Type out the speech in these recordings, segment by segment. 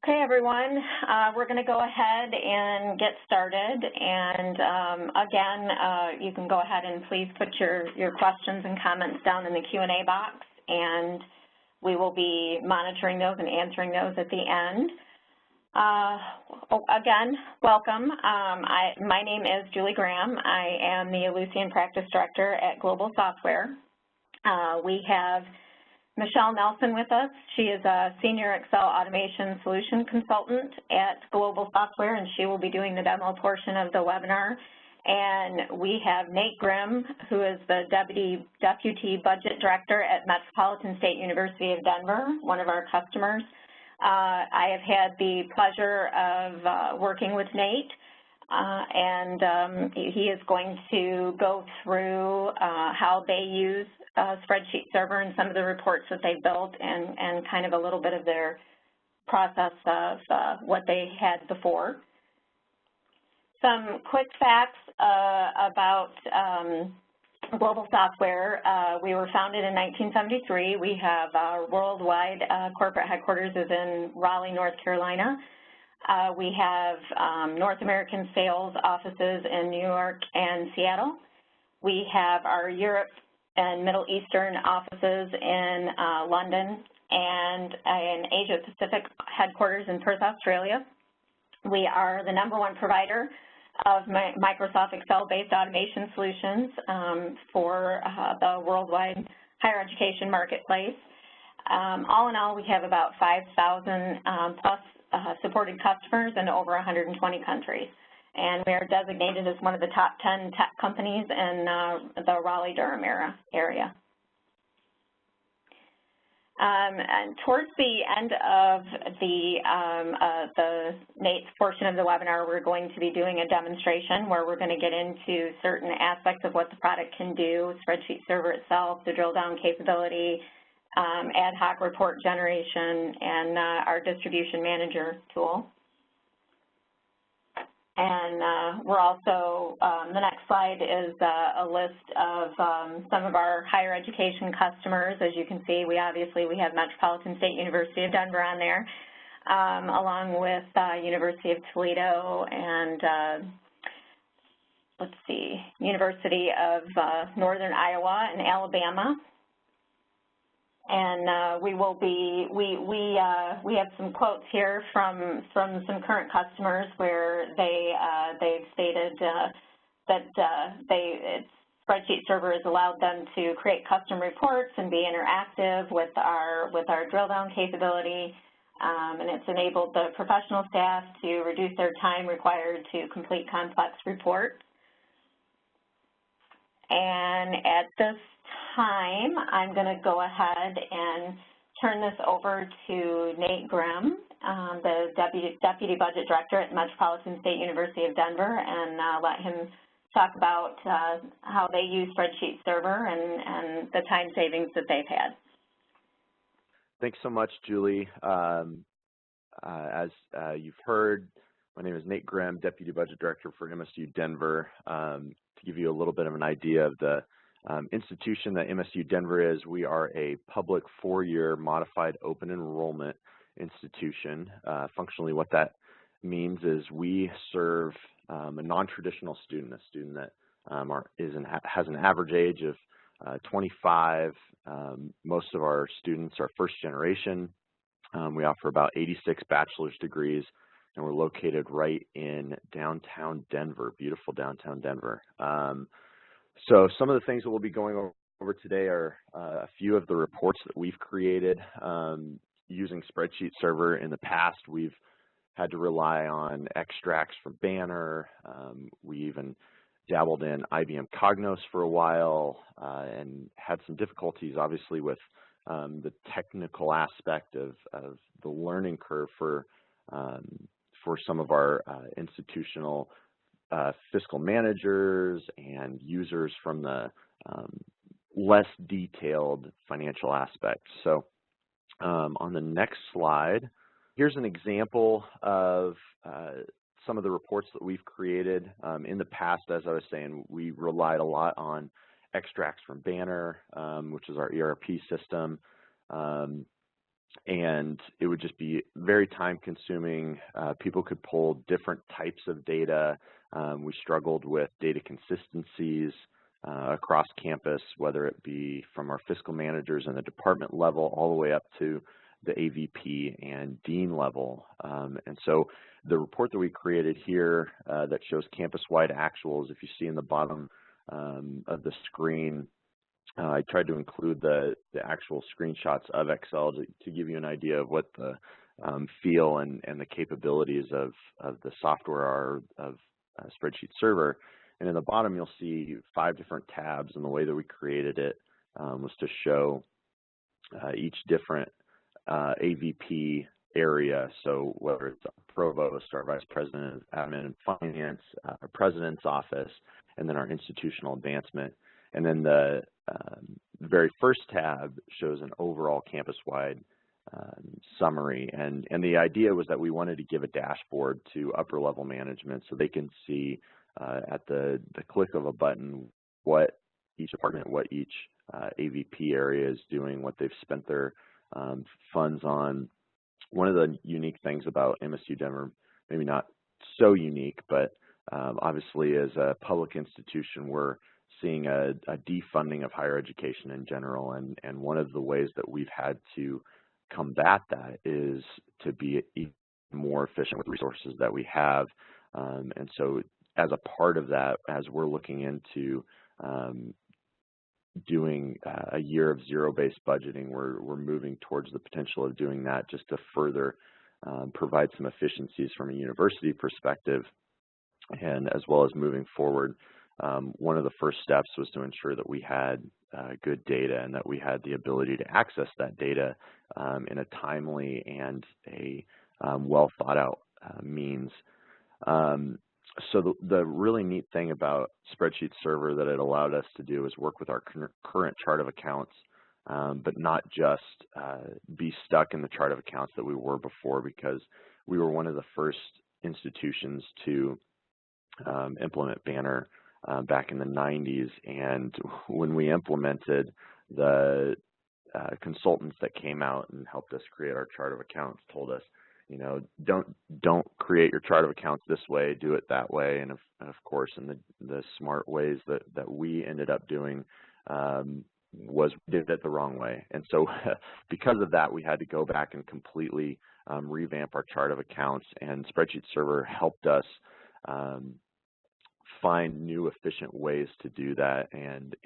Okay, everyone, we're going to go ahead and get started. And again, you can go ahead and please put your questions and comments down in the Q&A box, and we will be monitoring those and answering those at the end. Again, welcome. My name is Julie Graham. I am the Ellucian Practice Director at Global Software. We have Michelle Nelson with us. She is a Senior Excel Automation Solution Consultant at Global Software, and she will be doing the demo portion of the webinar. And we have Nate Grimm, who is the Deputy Budget Director at Metropolitan State University of Denver, one of our customers. I have had the pleasure of working with Nate, and he is going to go through how they use Spreadsheet Server and some of the reports that they built, and kind of a little bit of their process of what they had before. Some quick facts about Global Software. We were founded in 1973. We have our worldwide corporate headquarters is in Raleigh, North Carolina. We have North American sales offices in New York and Seattle. We have our Europe and Middle Eastern offices in London, and an Asia Pacific headquarters in Perth, Australia. We are the #1 provider of Microsoft Excel-based automation solutions for the worldwide higher education marketplace. All in all, we have about 5,000 plus supported customers in over 120 countries. And we are designated as one of the top 10 tech companies in the Raleigh-Durham area. And towards the end of the Nate's portion of the webinar, we're going to be doing a demonstration where we're going to get into certain aspects of what the product can do, Spreadsheet Server itself, the drill down capability, ad hoc report generation, and our distribution manager tool. And we're also, the next slide is a list of some of our higher education customers. As you can see, we have Metropolitan State University of Denver on there, along with University of Toledo and, let's see, University of Northern Iowa and Alabama. And we have some quotes here from some current customers where they've stated that Spreadsheet Server has allowed them to create custom reports and be interactive with our drill down capability, and it's enabled the professional staff to reduce their time required to complete complex reports. And at this time, I'm going to go ahead and turn this over to Nate Grimm, the Deputy Budget Director at Metropolitan State University of Denver, and let him talk about how they use Spreadsheet Server and the time savings that they've had. Thanks so much, Julie. As you've heard, my name is Nate Grimm, Deputy Budget Director for MSU Denver. To give you a little bit of an idea of the institution that MSU Denver is, we are a public 4-year modified open enrollment institution. Functionally, what that means is we serve a non-traditional student, a student that has an average age of 25. Most of our students are first generation. We offer about 86 bachelor's degrees, and we're located right in downtown Denver, beautiful downtown Denver. So some of the things that we'll be going over today are a few of the reports that we've created using Spreadsheet Server. In the past, we've had to rely on extracts from Banner. We even dabbled in IBM Cognos for a while and had some difficulties, obviously, with the technical aspect of the learning curve for some of our institutional fiscal managers and users from the less detailed financial aspects. So on the next slide, here's an example of some of the reports that we've created. In the past, as I was saying, we relied a lot on extracts from Banner, which is our ERP system. and it would just be very time consuming. People could pull different types of data. We struggled with data consistencies across campus, whether it be from our fiscal managers and the department level all the way up to the AVP and dean level. And so the report that we created here that shows campus-wide actuals, if you see in the bottom of the screen, I tried to include the actual screenshots of Excel to give you an idea of what the feel and the capabilities of the software are of Spreadsheet Server. And in the bottom, you'll see 5 different tabs, and the way that we created it was to show each different AVP area. So whether it's our provost, our vice president of admin and finance, our president's office, and then our institutional advancement. And then the very first tab shows an overall campus-wide summary. And the idea was that we wanted to give a dashboard to upper-level management so they can see at the click of a button what each department, what each AVP area is doing, what they've spent their funds on. One of the unique things about MSU Denver, maybe not so unique, but obviously as a public institution, we're seeing a defunding of higher education in general, and one of the ways that we've had to combat that is to be even more efficient with resources that we have. And so as a part of that, as we're looking into doing a year of zero-based budgeting, we're moving towards the potential of doing that just to further provide some efficiencies from a university perspective, and as well as moving forward. One of the first steps was to ensure that we had good data and that we had the ability to access that data in a timely and a well thought out means. So the really neat thing about Spreadsheet Server that it allowed us to do is work with our current chart of accounts, but not just be stuck in the chart of accounts that we were before, because we were one of the first institutions to implement Banner back in the 90s. And when we implemented, the consultants that came out and helped us create our chart of accounts told us, you know, don't create your chart of accounts this way, do it that way. And of course, in the smart ways that we ended up doing was we did it the wrong way. And so because of that, we had to go back and completely revamp our chart of accounts, and Spreadsheet Server helped us find new efficient ways to do that, and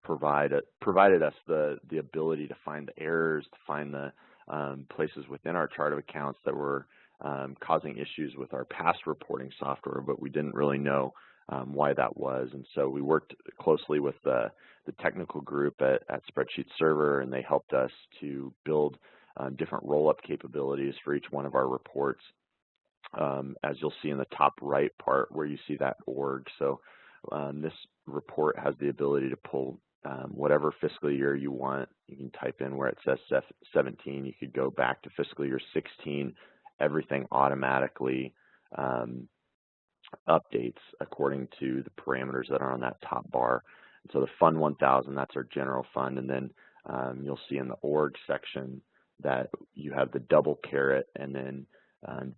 provided us the ability to find the errors, to find the places within our chart of accounts that were causing issues with our past reporting software, but we didn't really know why that was. And so we worked closely with the technical group at Spreadsheet Server, and they helped us to build different roll-up capabilities for each one of our reports, as you'll see in the top right part where you see that org. So this report has the ability to pull whatever fiscal year you want. You can type in where it says 17. You could go back to fiscal year 16. Everything automatically updates according to the parameters that are on that top bar. And so the Fund 1000, that's our general fund. And then you'll see in the org section that you have the double caret and then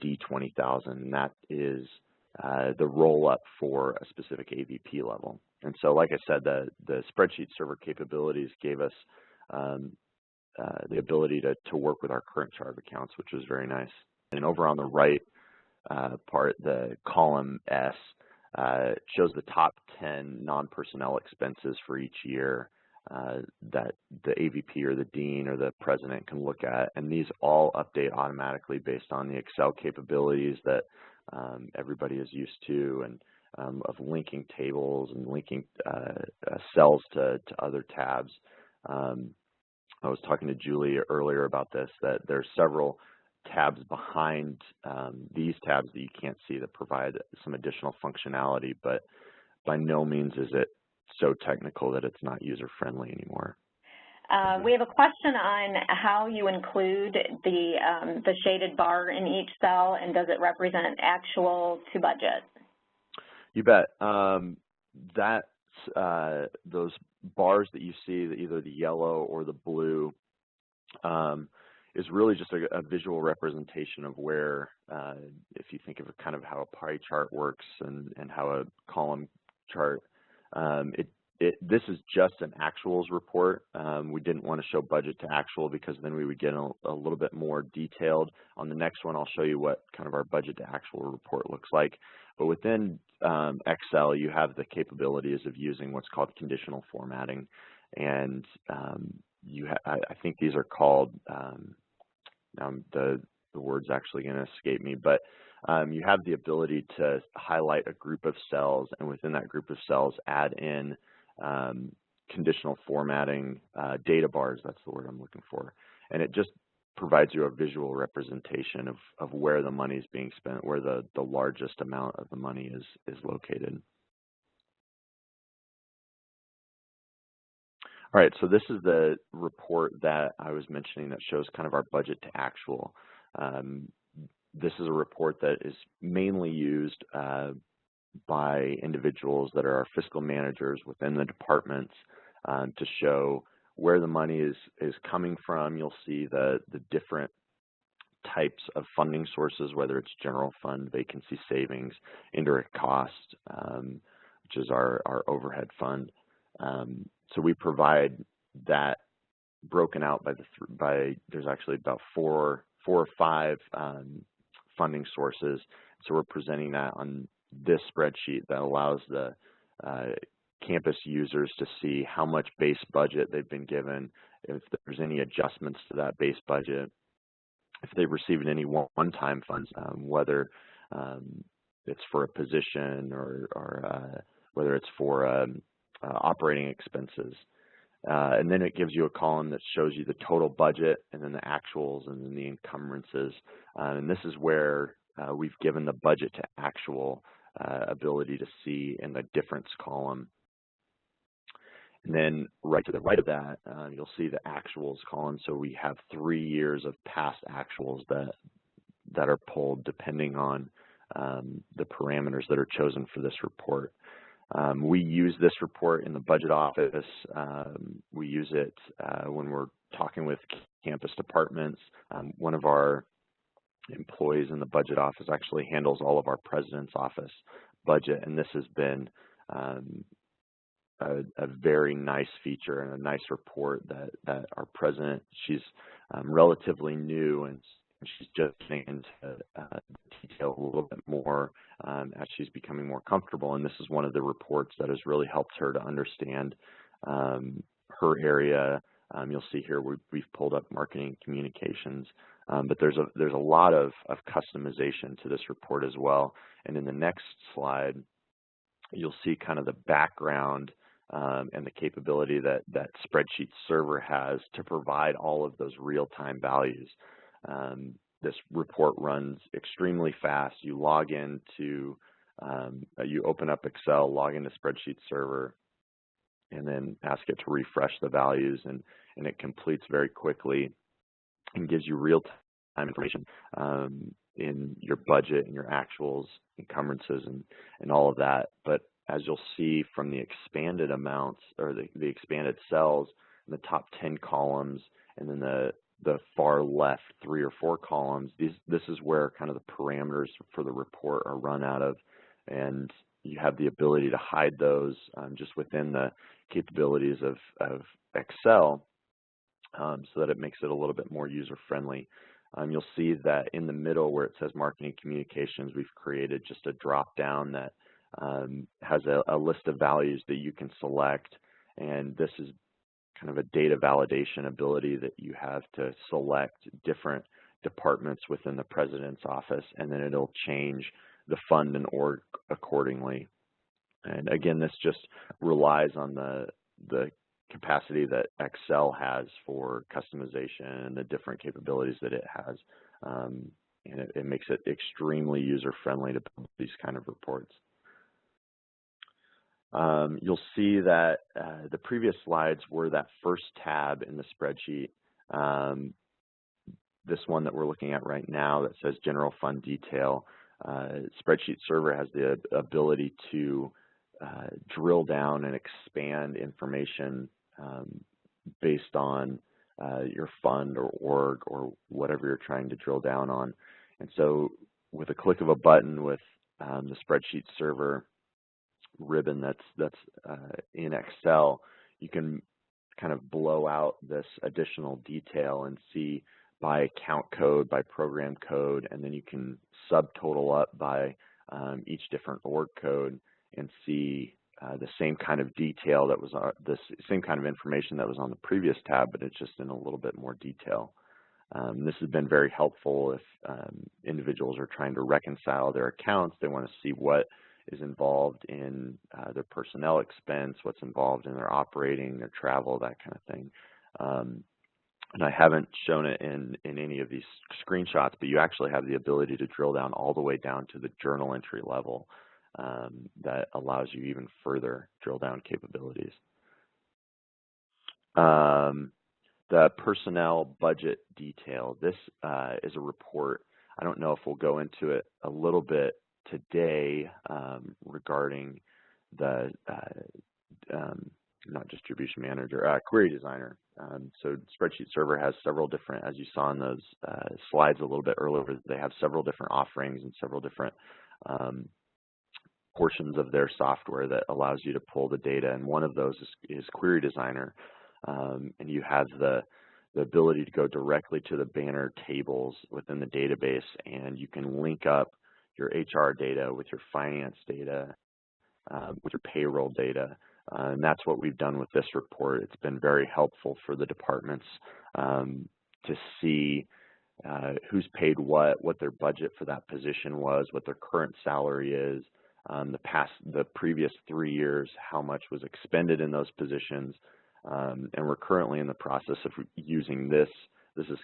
D20,000, and that is the roll-up for a specific AVP level. And so, like I said, the Spreadsheet Server capabilities gave us the ability to work with our current chart of accounts, which was very nice. And over on the right part, the column S shows the top 10 non-personnel expenses for each year that the AVP or the dean or the president can look at. And these all update automatically based on the Excel capabilities that everybody is used to, and of linking tables and linking cells to other tabs. I was talking to Julie earlier about this, that there's several tabs behind these tabs that you can't see that provide some additional functionality, but by no means is it so technical that it's not user-friendly anymore. We have a question on how you include the shaded bar in each cell, and does it represent actual to budget? You bet. Those bars that you see, either the yellow or the blue, is really just a visual representation of where, if you think of kind of how a pie chart works and how a column chart, this is just an actuals report. We didn't want to show budget to actual because then we would get a little bit more detailed. On the next one, I'll show you what kind of our budget to actual report looks like. But within Excel, you have the capabilities of using what's called conditional formatting. And I think these are called, now the word's actually going to escape me, but you have the ability to highlight a group of cells, and within that group of cells add in conditional formatting data bars. That's the word I'm looking for. And it just provides you a visual representation of where the money is being spent, where the largest amount of the money is located. All right, so this is the report that I was mentioning that shows kind of our budget to actual. This is a report that is mainly used by individuals that are our fiscal managers within the departments to show where the money is coming from. You'll see the different types of funding sources, whether it's general fund, vacancy savings, indirect cost, which is our overhead fund. So we provide that broken out by there's actually about four or five funding sources. So we're presenting that on this spreadsheet that allows the campus users to see how much base budget they've been given, if there's any adjustments to that base budget, if they've received any one-time funds, whether it's for a position or whether it's for operating expenses. And then it gives you a column that shows you the total budget and then the actuals and then the encumbrances. And this is where we've given the budget to actual ability to see in the difference column. And then right to the right of that, you'll see the actuals column. So we have 3 years of past actuals that are pulled depending on the parameters that are chosen for this report. We use this report in the budget office. We use it when we're talking with campus departments. One of our employees in the budget office actually handles all of our president's office budget, and this has been a very nice feature and a nice report that our president, she's relatively new and she's just getting into detail a little bit more as she's becoming more comfortable. And this is one of the reports that has really helped her to understand her area. You'll see here we've pulled up marketing and communications, but there's a lot of customization to this report as well. And in the next slide, you'll see kind of the background and the capability that Spreadsheet Server has to provide all of those real-time values. This report runs extremely fast. You log into, you open up Excel, log into Spreadsheet Server, and then ask it to refresh the values, and it completes very quickly and gives you real-time information in your budget and your actuals, encumbrances, and all of that. But as you'll see from the expanded amounts or the expanded cells in the top 10 columns and then the far left 3 or 4 columns, this is where kind of the parameters for the report are run out of, and you have the ability to hide those just within the capabilities of Excel so that it makes it a little bit more user-friendly. You'll see that in the middle where it says marketing communications, we've created just a drop-down that has a list of values that you can select, and this is kind of a data validation ability that you have to select different departments within the president's office, and then it'll change the fund and org accordingly. And again, this just relies on the capacity that Excel has for customization and the different capabilities that it has, and it makes it extremely user-friendly to build these kind of reports. You'll see that the previous slides were that first tab in the spreadsheet. This one that we're looking at right now that says General Fund Detail. Spreadsheet Server has the ability to drill down and expand information based on your fund or org or whatever you're trying to drill down on. And so with a click of a button with the spreadsheet server ribbon that's in Excel, you can kind of blow out this additional detail and see by account code, by program code, and then you can subtotal up by each different org code and see the same kind of detail that was the same kind of information that was on the previous tab, but it's just in a little bit more detail. This has been very helpful if individuals are trying to reconcile their accounts. They want to see what is involved in their personnel expense, what's involved in their operating, their travel, that kind of thing. And I haven't shown it in any of these screenshots, but you actually have the ability to drill down all the way down to the journal entry level that allows you even further drill down capabilities. The personnel budget detail. This is a report. I don't know if we'll go into it a little bit today regarding the not distribution manager, query designer. So spreadsheet server has several different, as you saw in those slides a little bit earlier, they have several different offerings and several different portions of their software that allows you to pull the data, and one of those is query designer. And you have the ability to go directly to the banner tables within the database, and you can link up your HR data with your finance data, with your payroll data. And that's what we've done with this report. It's been very helpful for the departments to see who's paid what their budget for that position was, what their current salary is, the previous 3 years, how much was expended in those positions. And we're currently in the process of using this. This is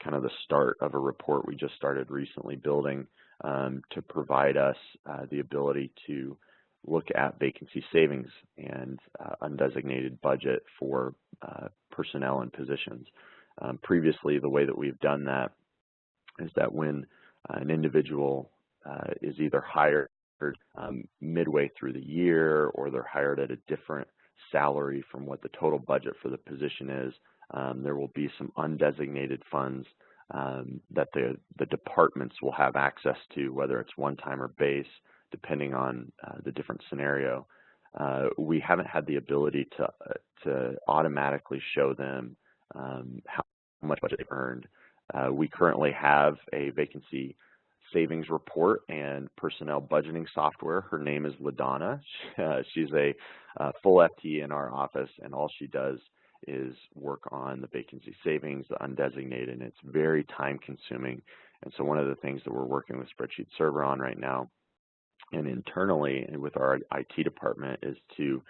kind of the start of a report we just started recently building to provide us the ability to look at vacancy savings and undesignated budget for personnel and positions. Previously, the way that we've done that is that when an individual is either hired midway through the year or they're hired at a different salary from what the total budget for the position is, there will be some undesignated funds that the departments will have access to, whether it's one-time or base, depending on the different scenario. We haven't had the ability to automatically show them how much budget they've earned. We currently have a vacancy savings report and personnel budgeting software. Her name is LaDonna. She's a full FTE in our office, and all she does is work on the vacancy savings, the undesignated, and it's very time consuming. And so one of the things that we're working with Spreadsheet Server on right now and internally and with our IT department is to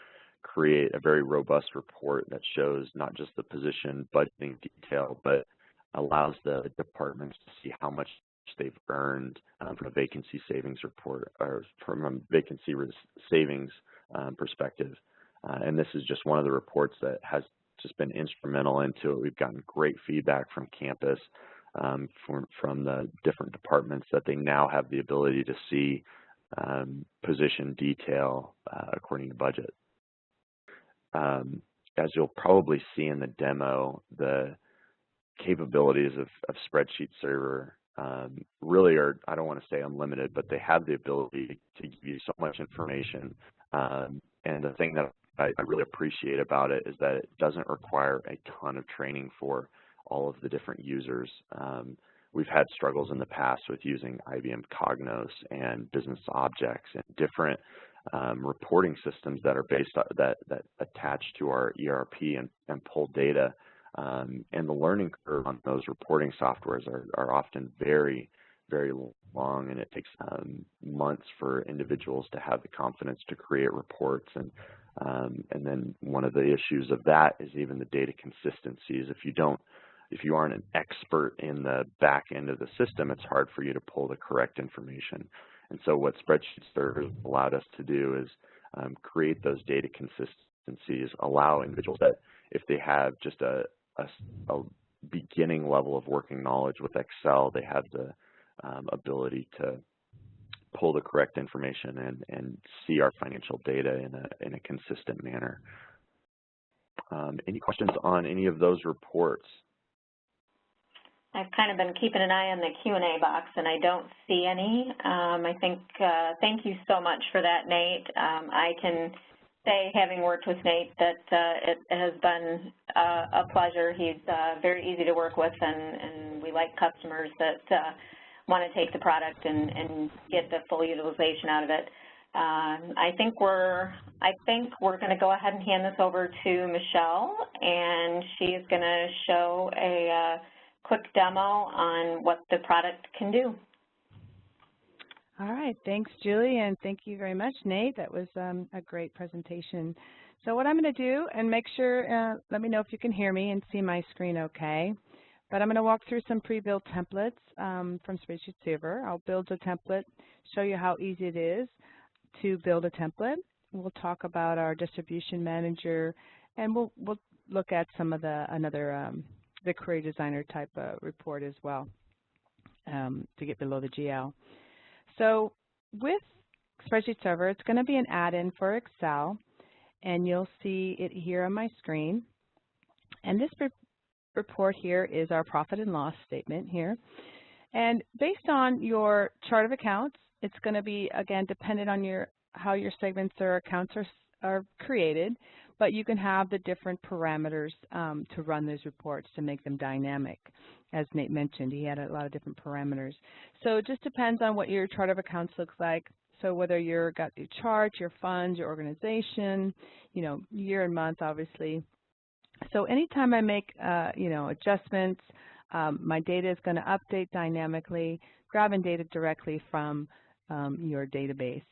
create a very robust report that shows not just the position budgeting detail, but allows the departments to see how much they've earned from a vacancy savings report or from a vacancy savings perspective. And this is just one of the reports that has just been instrumental into it. We've gotten great feedback from campus, from the different departments, that they now have the ability to see position detail according to budget. As you'll probably see in the demo, the capabilities of Spreadsheet Server really are, I don't want to say unlimited, but they have the ability to give you so much information. And the thing that I really appreciate about it is that it doesn't require a ton of training for all of the different users. We've had struggles in the past with using IBM Cognos and Business Objects and different reporting systems that are based on, that attach to our ERP and pull data. And the learning curve on those reporting softwares are often very, very long, and it takes months for individuals to have the confidence to create reports. And then one of the issues of that is even the data consistencies. If you aren't an expert in the back end of the system, it's hard for you to pull the correct information. And so what Spreadsheet Server allowed us to do is create those data consistencies, allow individuals that if they have just a beginning level of working knowledge with Excel, they have the ability to pull the correct information and see our financial data in a consistent manner. Any questions on any of those reports? I've kind of been keeping an eye on the Q&A box, and I don't see any. I think, thank you so much for that, Nate. I can say, having worked with Nate, that it has been a pleasure. He's very easy to work with, and we like customers that want to take the product and get the full utilization out of it. I think we're going to go ahead and hand this over to Michelle, and she is going to show a quick demo on what the product can do. All right, thanks, Julie, and thank you very much, Nate. That was a great presentation. So what I'm going to do, and make sure, let me know if you can hear me and see my screen okay, but I'm going to walk through some pre-built templates from Spreadsheet Server. I'll build a template, show you how easy it is to build a template. We'll talk about our distribution manager, and we'll look at some of the Query Designer type report as well to get below the GL. So with Spreadsheet Server, it's going to be an add-in for Excel, and you'll see it here on my screen. And this report here is our profit and loss statement here. And based on your chart of accounts, it's going to be, again, dependent on how your segments or accounts are created, but you can have the different parameters to run those reports to make them dynamic. As Nate mentioned, he had a lot of different parameters. So it just depends on what your chart of accounts looks like. So whether you've got your chart, your funds, your organization, year and month, obviously. So anytime I make, adjustments, my data is going to update dynamically, grabbing data directly from your database.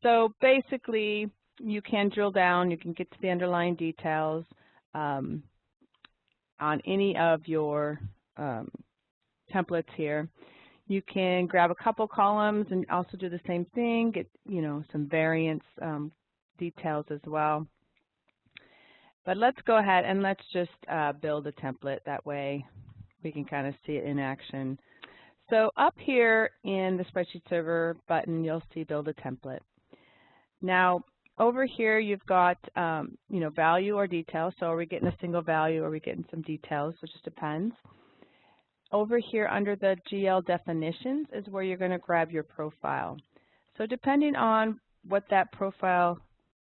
So basically, you can drill down, you can get to the underlying details on any of your templates here. You can grab a couple columns and also do the same thing, get some variance details as well. But let's go ahead and let's just build a template. That way we can kind of see it in action. So up here in the Spreadsheet Server button, you'll see Build a Template. Now, over here, you've got, value or detail. So are we getting a single value or are we getting some details? So it just depends. Over here under the GL definitions is where you're going to grab your profile. So depending on what that profile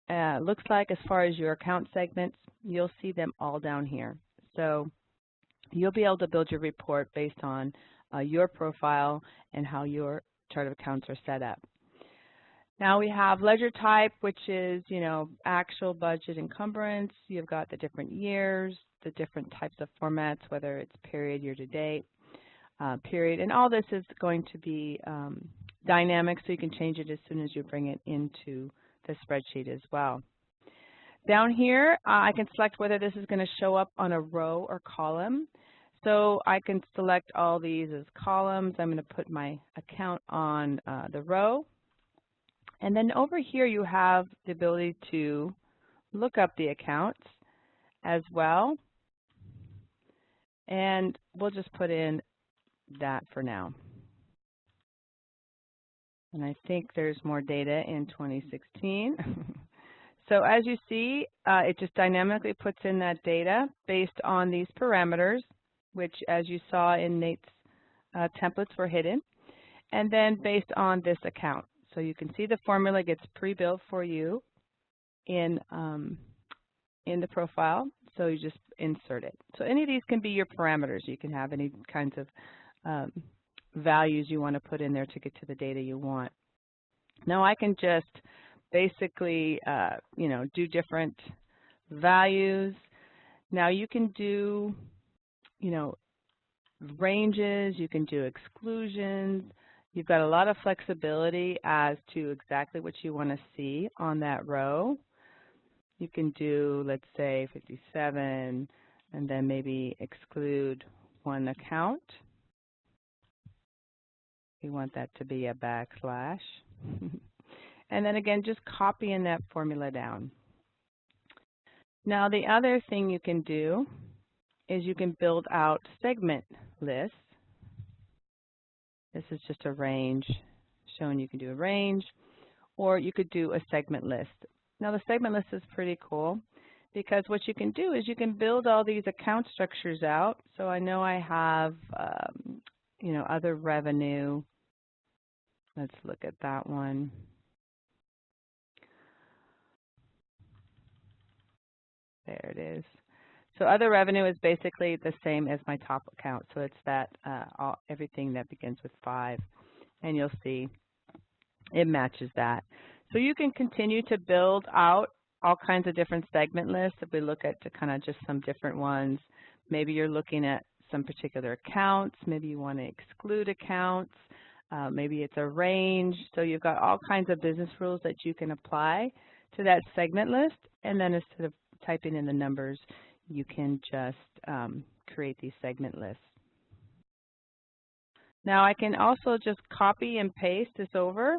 looks like as far as your account segments, you'll see them all down here. So you'll be able to build your report based on your profile and how your chart of accounts are set up. Now we have ledger type, which is, actual, budget, encumbrance. You've got the different years, the different types of formats, whether it's period, year to date, period. And all this is going to be dynamic, so you can change it as soon as you bring it into the spreadsheet as well. Down here, I can select whether this is going to show up on a row or column. So I can select all these as columns. I'm going to put my account on the row. And then over here you have the ability to look up the accounts as well. And we'll just put in that for now. And I think there's more data in 2016. So as you see, it just dynamically puts in that data based on these parameters, which as you saw in Nate's templates were hidden, and then based on this account. So you can see the formula gets pre-built for you in the profile, so you just insert it. So any of these can be your parameters. You can have any kinds of values you want to put in there to get to the data you want. Now I can just basically, do different values. Now you can do, ranges, you can do exclusions. You've got a lot of flexibility as to exactly what you want to see on that row. You can do, let's say, 57, and then maybe exclude one account. We want that to be a backslash. And then again, just copying that formula down. Now the other thing you can do is you can build out segment lists. This is just a range showing you can do a range, or you could do a segment list. Now the segment list is pretty cool because what you can do is you can build all these account structures out. So I know I have, you know, other revenue. Let's look at that one. There it is. So other revenue is basically the same as my top account. So it's that everything that begins with 5, and you'll see it matches that. So you can continue to build out all kinds of different segment lists. If we look at kind of just some different ones, maybe you're looking at some particular accounts, maybe you want to exclude accounts, maybe it's a range. So you've got all kinds of business rules that you can apply to that segment list, and then instead of typing in the numbers, you can just create these segment lists. Now I can also just copy and paste this over,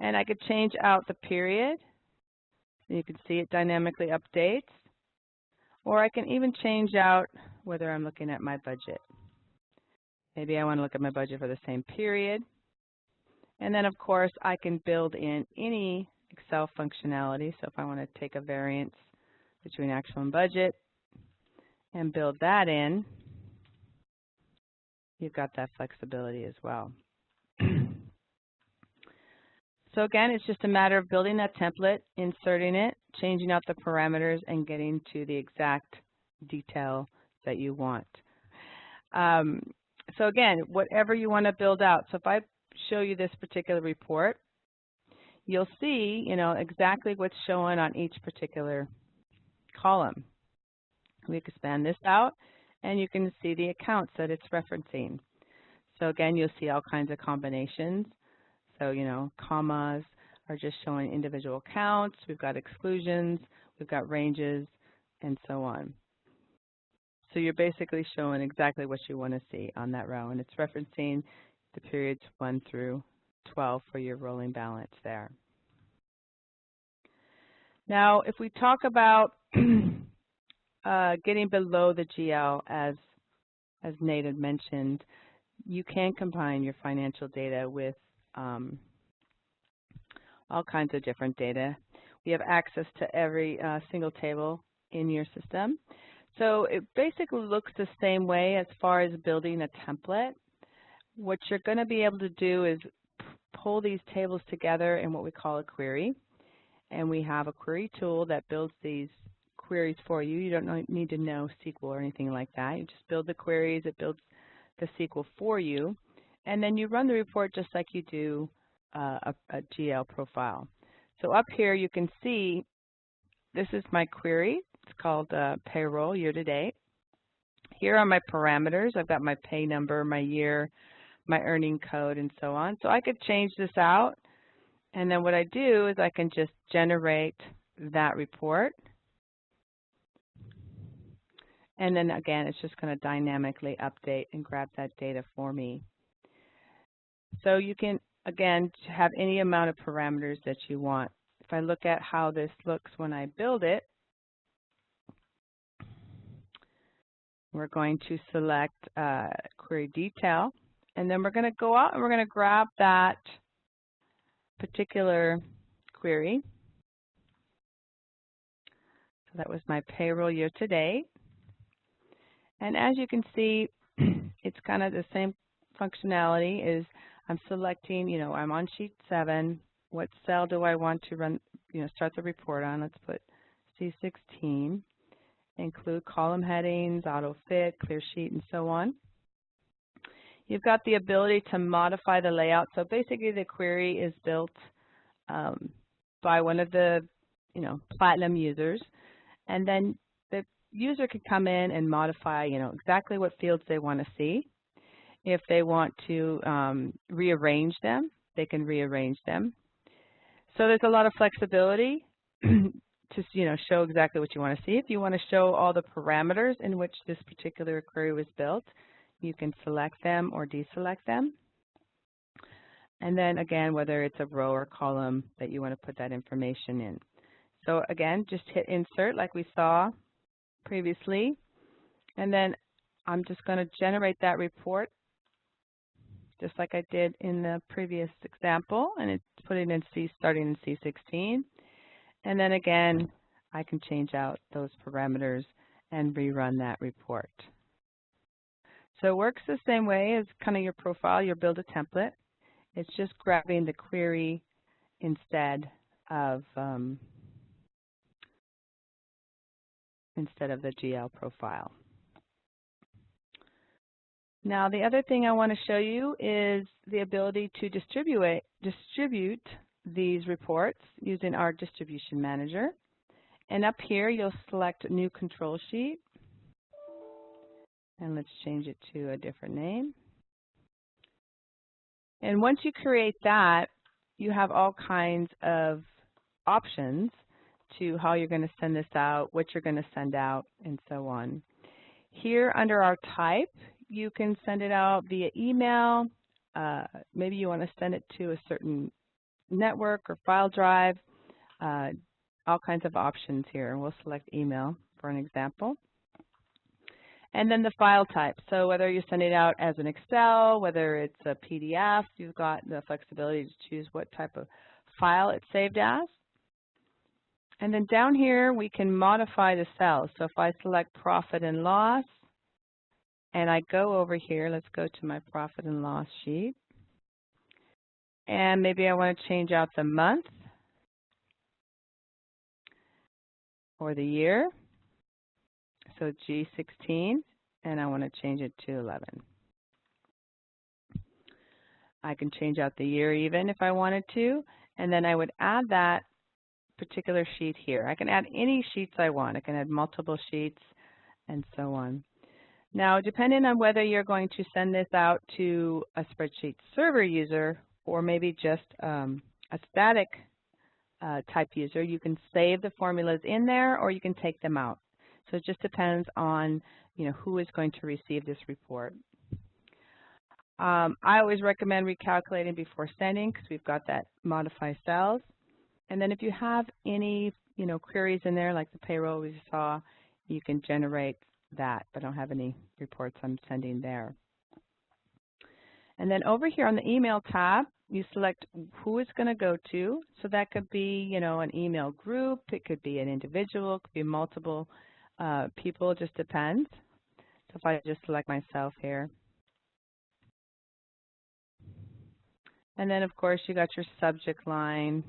and I could change out the period. You can see it dynamically updates, or I can even change out whether I'm looking at my budget. Maybe I want to look at my budget for the same period. And then of course I can build in any Excel functionality. So if I want to take a variance between actual and budget and build that in, you've got that flexibility as well. So again, it's just a matter of building that template, inserting it, changing out the parameters, and getting to the exact detail that you want. So again, whatever you want to build out. So if I show you this particular report, you'll see, you know, exactly what's showing on each particular column. We expand this out, and you can see the accounts that it's referencing. So again, you'll see all kinds of combinations. So, you know, commas are just showing individual accounts. We've got exclusions, we've got ranges, and so on. So you're basically showing exactly what you want to see on that row, and it's referencing the periods 1 through 12 for your rolling balance there. Now, if we talk about getting below the GL, as Nate had mentioned, you can combine your financial data with all kinds of different data. We have access to every single table in your system. So it basically looks the same way as far as building a template. What you're going to be able to do is pull these tables together in what we call a query. And we have a query tool that builds these queries for you. You don't need to know SQL or anything like that. You just build the queries. It builds the SQL for you. And then you run the report just like you do a GL profile. So up here you can see this is my query. It's called payroll year to date. Here are my parameters. I've got my pay number, my year, my earning code, and so on. So I could change this out. And then what I do is I can just generate that report. And then again, it's just going to dynamically update and grab that data for me. So you can, again, have any amount of parameters that you want. If I look at how this looks when I build it, we're going to select query detail, and then we're going to go out and we're going to grab that particular query. So that was my payroll year to date. And as you can see, it's kind of the same functionality. Is I'm selecting, you know, I'm on sheet 7. What cell do I want to run, you know, start the report on? Let's put C16. Include column headings, auto fit, clear sheet, and so on. You've got the ability to modify the layout. So basically the query is built by one of the, you know, platinum users, and then the user can come in and modify, you know, exactly what fields they want to see. If they want to rearrange them, they can rearrange them. So there's a lot of flexibility to, you know, show exactly what you want to see. If you want to show all the parameters in which this particular query was built, you can select them or deselect them. And then again, whether it's a row or column that you want to put that information in. So again, just hit insert like we saw previously. And then I'm just going to generate that report just like I did in the previous example, and it's put it in starting in C16. And then again, I can change out those parameters and rerun that report. So it works the same way as kind of your profile, your build a template. It's just grabbing the query instead of the GL profile. Now the other thing I want to show you is the ability to distribute these reports using our distribution manager. And up here you'll select new control sheet. And let's change it to a different name. And once you create that, you have all kinds of options to how you're going to send this out, what you're going to send out, and so on. Here under our type, you can send it out via email. Maybe you want to send it to a certain network or file drive. All kinds of options here. We'll select email for an example. And then the file type. So whether you send it out as an Excel, whether it's a PDF, you've got the flexibility to choose what type of file it's saved as. And then down here, we can modify the cells. So if I select profit and loss, and I go over here, let's go to my profit and loss sheet. And maybe I want to change out the month or the year. So G16, and I want to change it to 11. I can change out the year even if I wanted to, and then I would add that particular sheet here. I can add any sheets I want. I can add multiple sheets and so on. Now, depending on whether you're going to send this out to a spreadsheet server user or maybe just a static type user, you can save the formulas in there or you can take them out. So it just depends on, who is going to receive this report. I always recommend recalculating before sending because we've got that modify cells. And then if you have any, queries in there like the payroll we saw, you can generate that. But I don't have any reports I'm sending there. And then over here on the email tab, you select who it's going to go to. So that could be, an email group. It could be an individual. It could be multiple people. It just depends. So if I just select myself here. And then, of course, you got your subject line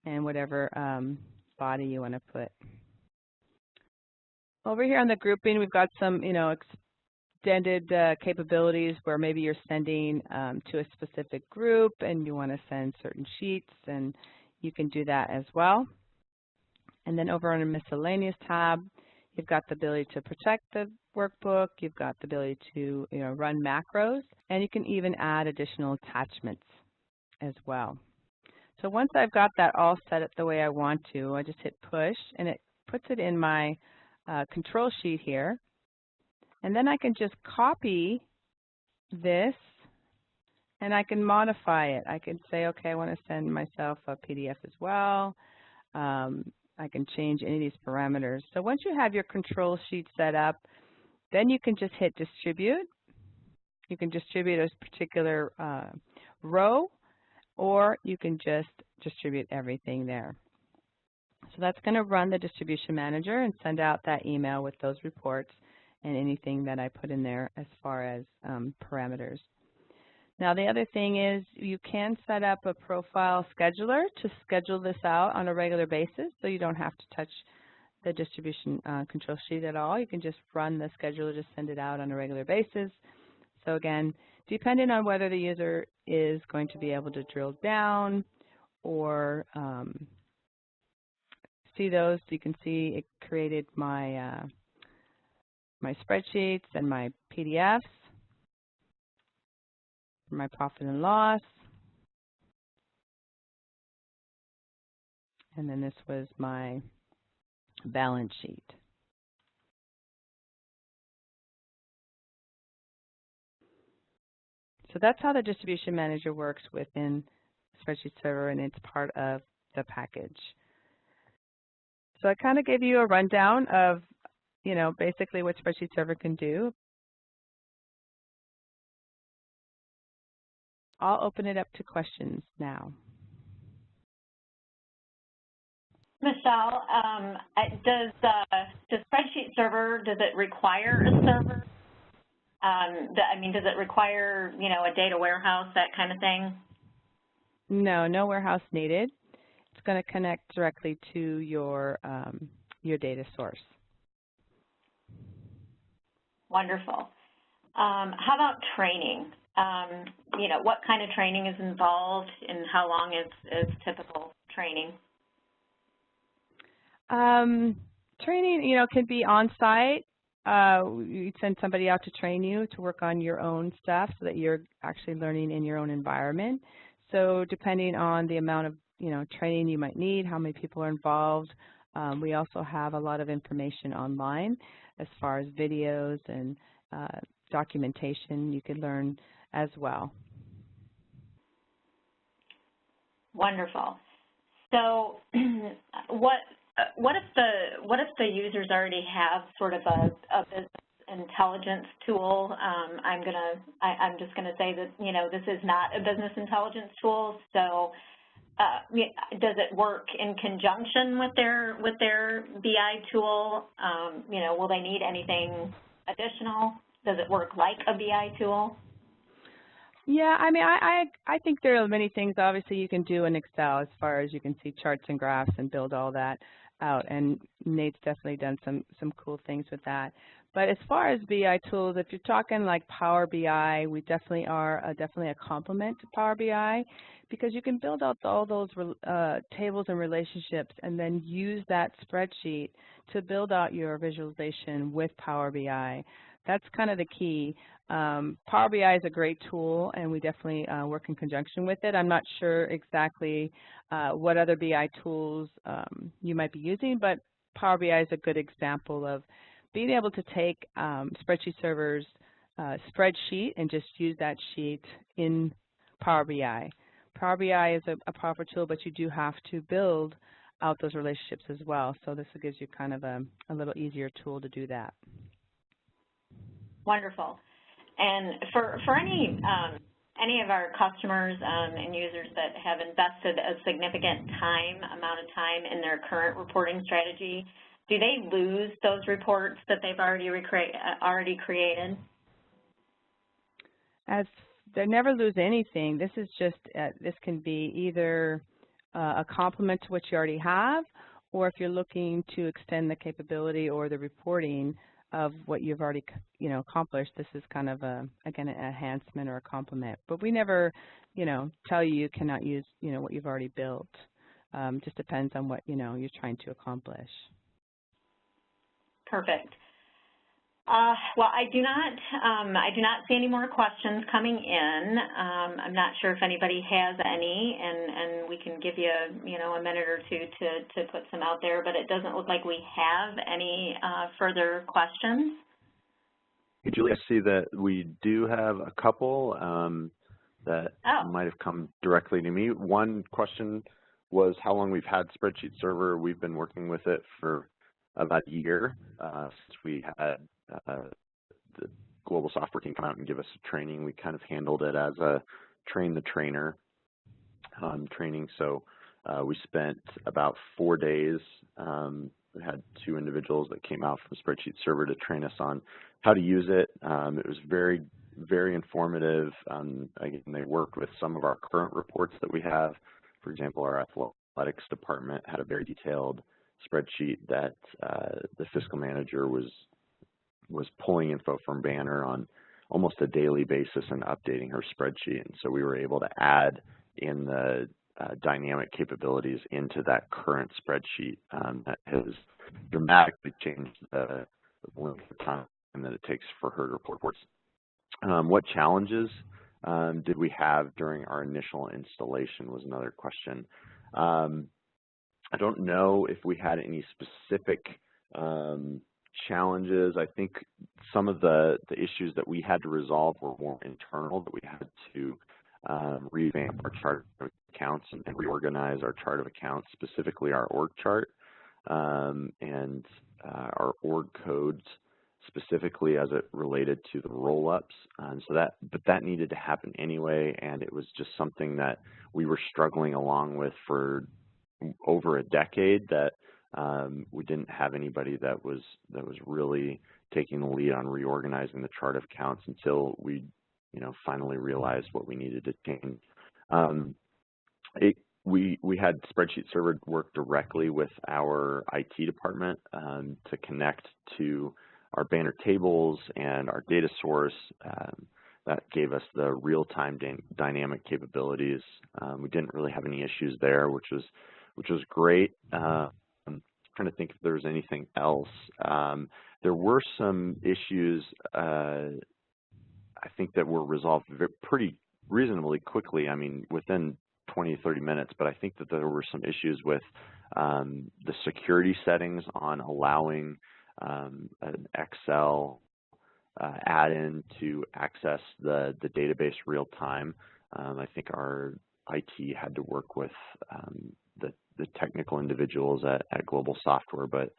and whatever body you want to put. Over here on the grouping, we've got some, extended capabilities where maybe you're sending to a specific group and you want to send certain sheets, and you can do that as well. And then over on the miscellaneous tab, you've got the ability to protect the workbook. You've got the ability to run macros, and you can even add additional attachments as well. So once I've got that all set up the way I want to, I just hit push, and it puts it in my control sheet here. And then I can just copy this, and I can modify it. I can say, okay, I want to send myself a PDF as well. I can change any of these parameters. So once you have your control sheet set up, then you can just hit distribute. You can distribute a particular row, or you can just distribute everything there. So that's going to run the distribution manager and send out that email with those reports and anything that I put in there as far as parameters. Now the other thing is you can set up a profile scheduler to schedule this out on a regular basis, so you don't have to touch the distribution control sheet at all. You can just run the scheduler to send it out on a regular basis. So again, depending on whether the user is going to be able to drill down or see those, you can see it created my my spreadsheets and my PDFs, my profit and loss, and then this was my balance sheet. So that's how the distribution manager works within Spreadsheet Server, and it's part of the package. So I kind of gave you a rundown of, basically what Spreadsheet Server can do. I'll open it up to questions now. Michelle, does Spreadsheet Server, does it require a server? I mean, does it require, you know, a data warehouse, that kind of thing? No, no warehouse needed. It's going to connect directly to your data source. Wonderful. How about training? You know, what kind of training is involved and how long is typical training? Training, you know, can be on-site. You send somebody out to train you to work on your own stuff so that you're actually learning in your own environment. So depending on the amount of, you know, training you might need, how many people are involved, we also have a lot of information online as far as videos and documentation you could learn as well. Wonderful. So what if the users already have sort of a business intelligence tool? I'm just gonna say that, you know, this is not a business intelligence tool. So does it work in conjunction with their BI tool? You know, will they need anything additional? Does it work like a BI tool? Yeah, I mean, I think there are many things obviously you can do in Excel as far as you can see charts and graphs and build all that out, and Nate's definitely done some cool things with that. But as far as BI tools, if you're talking like Power BI, we definitely are definitely a complement to Power BI, because you can build out all those tables and relationships and then use that spreadsheet to build out your visualization with Power BI. That's kind of the key. Power BI is a great tool, and we definitely work in conjunction with it. I'm not sure exactly what other BI tools you might be using, but Power BI is a good example of being able to take Spreadsheet Server's spreadsheet and just use that sheet in Power BI. Power BI is a powerful tool, but you do have to build out those relationships as well. So this gives you kind of a little easier tool to do that. Wonderful. And for any of our customers and users that have invested a significant amount of time in their current reporting strategy, do they lose those reports that they've already created? They never lose anything. This is just this can be either a complement to what you already have, or if you're looking to extend the capability or the reporting of what you've already, you know, accomplished. This is kind of again, an enhancement or a complement. But we never, you know, tell you cannot use, you know, what you've already built. Just depends on what, you know, you're trying to accomplish. Perfect. Well, I do not see any more questions coming in. I'm not sure if anybody has any, and we can give you, you know, a minute or two to put some out there, but it doesn't look like we have any further questions. Hey, Julie, I see that we do have a couple that might have come directly to me. One question was how long we've had Spreadsheet Server. We've been working with it for about a year since we had the global software team come out and give us a training. We kind of handled it as a train the trainer training. So we spent about 4 days. We had 2 individuals that came out from Spreadsheet Server to train us on how to use it. It was very, very informative. Again, they worked with some of our current reports that we have. For example, our athletics department had a very detailed spreadsheet that the fiscal manager was pulling info from Banner on almost a daily basis and updating her spreadsheet. And so we were able to add in the dynamic capabilities into that current spreadsheet that has dramatically changed the length of time that it takes for her to report reports. What challenges did we have during our initial installation was another question. I don't know if we had any specific challenges. I think some of the issues that we had to resolve were more internal, that we had to revamp our chart of accounts and reorganize our chart of accounts, specifically our org chart and our org codes, specifically as it related to the roll-ups. But that needed to happen anyway, and it was just something that we were struggling along with for over a decade that we didn't have anybody that was really taking the lead on reorganizing the chart of accounts until we, finally realized what we needed to change. We had Spreadsheet Server work directly with our IT department to connect to our banner tables and our data source. That gave us the real-time dynamic capabilities. We didn't really have any issues there, which was great. I'm trying to think if there was anything else. There were some issues, I think, that were resolved pretty reasonably quickly. I mean, within 20, 30 minutes, but I think that there were some issues with the security settings on allowing an Excel add-in to access the database real time. I think our IT had to work with the technical individuals at Global Software, but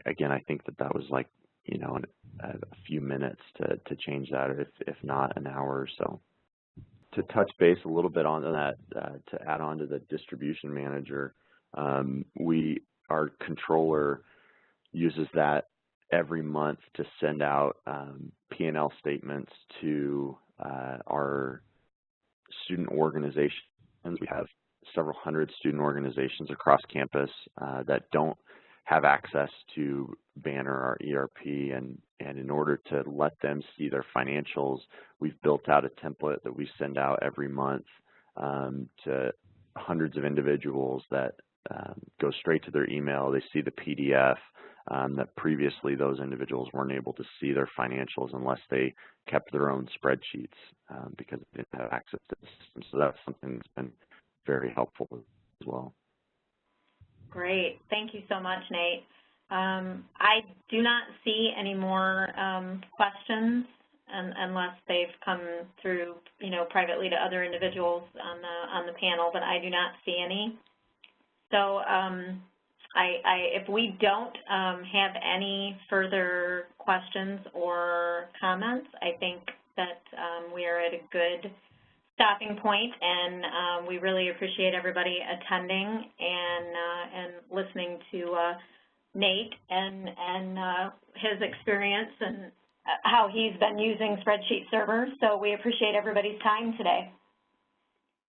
again, I think that was like, a few minutes to change that, if not an hour or so. To touch base a little bit on that, to add on to the distribution manager, our controller uses that every month to send out P&L statements to our student organizations. We have several hundred student organizations across campus that don't have access to Banner or ERP, and in order to let them see their financials, we've built out a template that we send out every month to hundreds of individuals that go straight to their email. They see the PDF that previously those individuals weren't able to see their financials unless they kept their own spreadsheets because they didn't have access to the system. So that's something that's been very helpful as well. Great. Thank you so much, Nate. I do not see any more questions unless they've come through, privately to other individuals on the panel, but I do not see any. So if we don't have any further questions or comments, I think that we are at a good stopping point, and we really appreciate everybody attending and listening to Nate and his experience and how he's been using Spreadsheet Server. So we appreciate everybody's time today.